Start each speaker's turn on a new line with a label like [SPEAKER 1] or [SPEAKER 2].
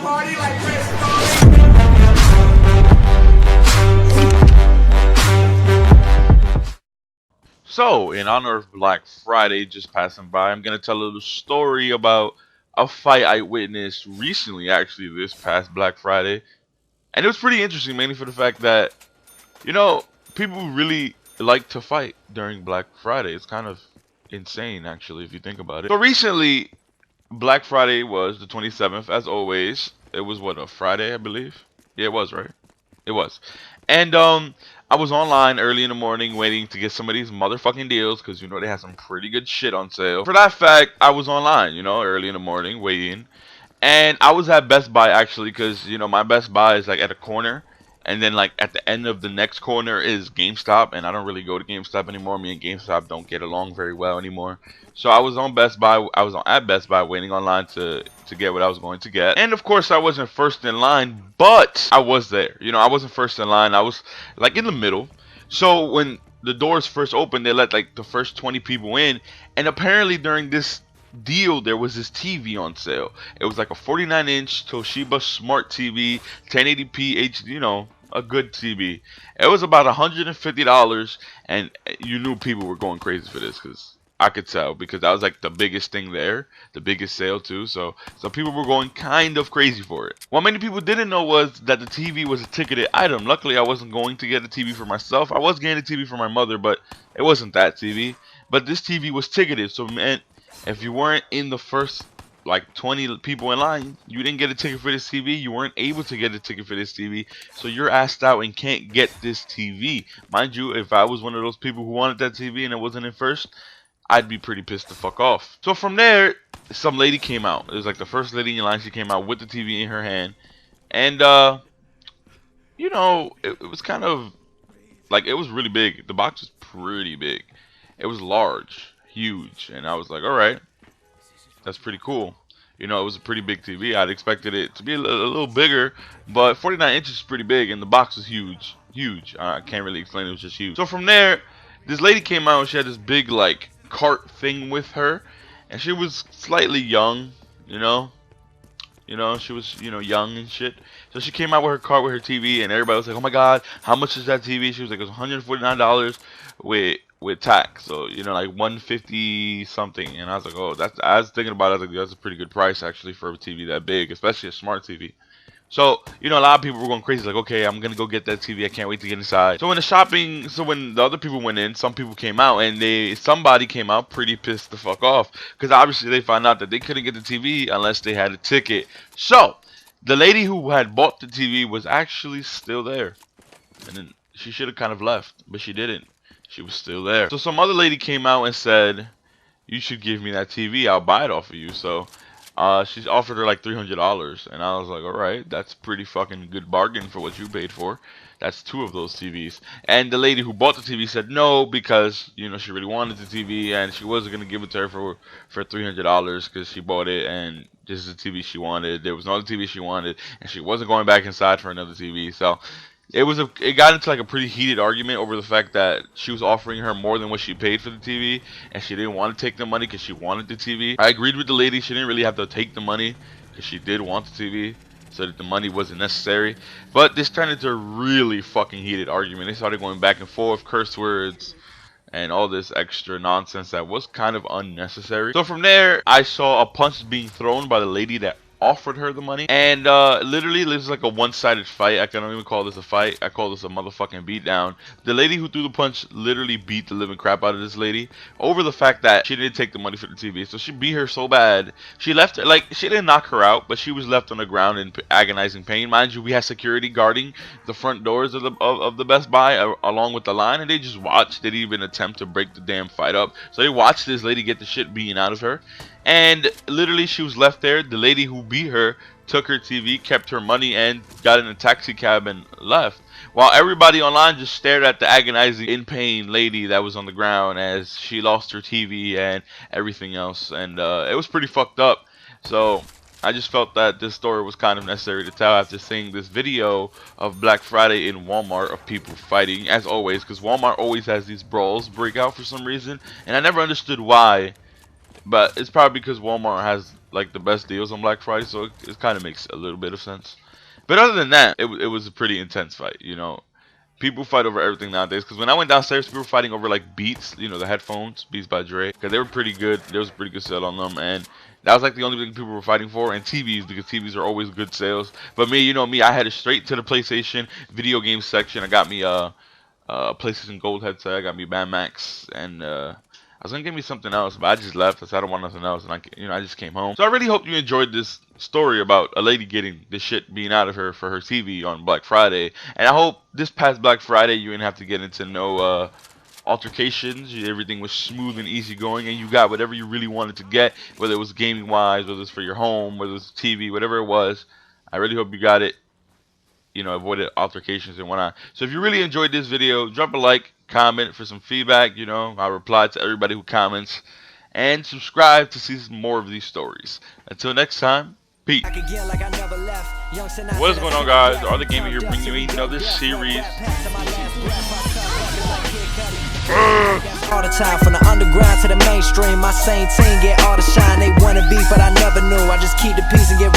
[SPEAKER 1] party like Chris.
[SPEAKER 2] So, in honor of Black Friday just passing by, I'm going to tell a little story about a fight I witnessed recently, actually, this past Black Friday. And it was pretty interesting, mainly for the fact that, you know, people really like to fight during Black Friday. It's kind of insane, actually, if you think about it. So, recently, Black Friday was the 27th, as always. It was, what, a Friday, I believe? Yeah, it was, right? It was. And I was online early in the morning waiting to get some of these motherfucking deals because you know they had some pretty good shit on sale. For that fact, I was online, you know, early in the morning waiting. And I was at Best Buy actually because you know my Best Buy is like at a corner, and then like at the end of the next corner is GameStop, and I don't really go to GameStop anymore. Me and GameStop don't get along very well anymore. So I was on Best Buy. I was at Best Buy waiting online to get what I was going to get, and of course I wasn't first in line, but I was there. You know, I wasn't first in line. I was like in the middle. So when the doors first opened, they let like the first 20 people in, and apparently during this deal there was this TV on sale. It was like a 49-inch Toshiba Smart TV, 1080p HD, you know, a good TV. It was about $150, and you knew people were going crazy for this because I could tell because that was like the biggest thing there, the biggest sale too. So people were going kind of crazy for it. What many people didn't know was that the TV was a ticketed item. Luckily, I wasn't going to get a TV for myself. I was getting a TV for my mother, but it wasn't that TV. But this TV was ticketed, so man, if you weren't in the first like 20 people in line, you didn't get a ticket for this TV. You weren't able to get a ticket for this TV, so you're asked out and can't get this TV. Mind you, if I was one of those people who wanted that TV and it wasn't in first, I'd be pretty pissed the fuck off. So from there, some lady came out. It was like the first lady in line. She came out with the TV in her hand, and you know, it was kind of like it was really big. The box was pretty big. It was large, huge, and I was like, all right, that's pretty cool. You know, it was a pretty big TV. I'd expected it to be a little bigger, but 49 inches is pretty big, and the box was huge, huge. I can't really explain it. It was just huge. So from there, this lady came out and she had this big like cart thing with her, and she was slightly young, you know. She was, young and shit. So she came out with her cart with her TV, and everybody was like, "Oh my God, how much is that TV?" She was like, "It was $149 with tax." So like 150 something. And I was like, "Oh, that's." I was thinking about it. I was like, "That's a pretty good price actually for a TV that big, especially a smart TV." So, a lot of people were going crazy, like, okay, I'm gonna go get that TV. I can't wait to get inside. So when the other people went in, some people came out, and somebody came out pretty pissed the fuck off, because obviously they found out that they couldn't get the TV unless they had a ticket. So, the lady who had bought the TV was actually still there, and then she should have kind of left, but she didn't. She was still there. So some other lady came out and said, "You should give me that TV. I'll buy it off of you." So she offered her like $300, and I was like, all right, that's pretty fucking good bargain for what you paid for. That's two of those TVs. And the lady who bought the TV said no because she really wanted the TV and she wasn't gonna give it to her for $300 because she bought it and this is the TV she wanted. There was no other TV she wanted, and she wasn't going back inside for another TV. So it got into like a pretty heated argument over the fact that she was offering her more than what she paid for the TV, and she didn't want to take the money because she wanted the TV. I agreed with the lady; she didn't really have to take the money because she did want the TV, so that the money wasn't necessary. But this turned into a really fucking heated argument. They started going back and forth, curse words, and all this extra nonsense that was kind of unnecessary. So from there, I saw a punch being thrown by the lady that offered her the money, and literally this is like a one-sided fight. I can't even call this a fight. I call this a motherfucking beatdown. The lady who threw the punch literally beat the living crap out of this lady over the fact that she didn't take the money for the TV. So she beat her so bad, she left her, like, she didn't knock her out, but she was left on the ground in agonizing pain. Mind you, we had security guarding the front doors of the Best Buy along with the line, and they just watched. They didn't even attempt to break the damn fight up. So they watched this lady get the shit beaten out of her, and literally she was left there. The lady who beat her took her TV, kept her money, and got in a taxi cab and left. While everybody online just stared at the agonizing, in pain lady that was on the ground as she lost her TV and everything else. And it was pretty fucked up. So I just felt that this story was kind of necessary to tell after seeing this video of Black Friday in Walmart of people fighting, as always, because Walmart always has these brawls break out for some reason, and I never understood why. But it's probably because Walmart has like the best deals on Black Friday, so it kind of makes a little bit of sense. But other than that, it was a pretty intense fight. You know, people fight over everything nowadays. Because when I went downstairs, people were fighting over like Beats, you know, the headphones, Beats by Dre, because they were pretty good. There was a pretty good sale on them, and that was like the only thing people were fighting for. And TVs, because TVs are always good sales. But me, you know me, I headed straight to the PlayStation video game section. I got me PlayStation Gold headset. I got me Band Max, and I was gonna give me something else, but I just left. I said I don't want nothing else, and I just came home. So I really hope you enjoyed this story about a lady getting the shit being out of her for her TV on Black Friday, and I hope this past Black Friday you didn't have to get into no altercations. Everything was smooth and easy going, and you got whatever you really wanted to get, whether it was gaming wise, whether it's for your home, whether it's TV, whatever it was. I really hope you got it. You know, avoided altercations and whatnot. So if you really enjoyed this video, drop a like, comment for some feedback. You know, I reply to everybody who comments, and subscribe to see some more of these stories. Until next time, peace. What is going on, guys? RTheGamer here, bringing you another series.
[SPEAKER 1] All the time, from the underground to the mainstream, my same team get all the shine they wanna be, but I never knew. I just keep the peace and get